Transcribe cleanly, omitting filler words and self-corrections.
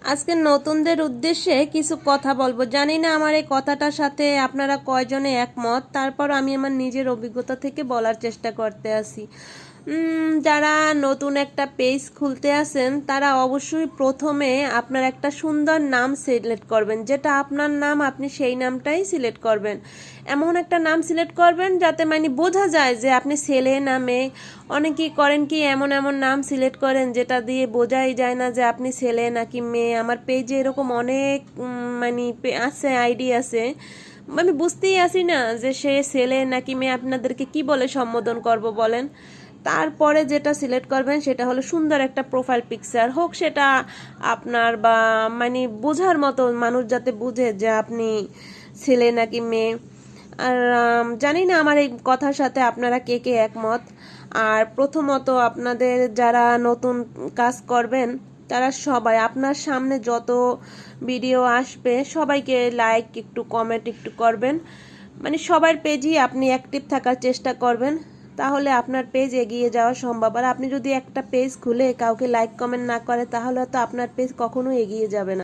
আজকে নতুনদের উদ্দেশ্যে কিছু কথা বলবো। জানি না আমার এই কথাটার সাথে আপনারা কয়জনে একমত, তারপর আমি আমার নিজের অভিজ্ঞতা থেকে বলার চেষ্টা করতে আসি। যারা নতুন একটা পেজ খুলতে আসেন তারা অবশ্যই প্রথমে আপনার একটা সুন্দর নাম সিলেক্ট করবেন, যেটা আপনার নাম, আপনি সেই নামটাই সিলেক্ট করবেন। এমন একটা নাম সিলেক্ট করবেন যাতে মানে বোঝা যায় যে আপনি ছেলে না মেয়ে। অনেকেই করেন কি, এমন এমন নাম সিলেক্ট করেন যেটা দিয়ে বোঝাই যায় না যে আপনি ছেলে নাকি মেয়ে। আমার পেজে এরকম অনেক মানে আছে, আইডি আছে, আমি বুঝতেই আসি না যে সে ছেলে নাকি মেয়ে। আপনাদেরকে কি বলে সম্বোধন করব বলেন? তারপরে যেটা সিলেক্ট করবেন সেটা হলো সুন্দর একটা প্রোফাইল পিকচার হোক, সেটা আপনার বা মানে বোঝার মতো, মানুষ যাতে বুঝে যে আপনি ছেলে নাকি মেয়ে। আর জানি না আমার এই কথার সাথে আপনারা কে কে একমত। আর প্রথমত আপনাদের যারা নতুন কাজ করবেন তারা সবাই আপনার সামনে যত ভিডিও আসবে সবাইকে লাইক একটু কমেন্ট একটু করবেন, মানে সবার পেজই আপনি অ্যাক্টিভ থাকার চেষ্টা করবেন, তাহলে আপনার পেজ এগিয়ে যাওয়া সম্ভব। আর আপনি যদি একটা পেজ খুলে কাউকে লাইক কমেন্ট না করে তাহলে তো আপনার পেজ কখনোই এগিয়ে যাবে না।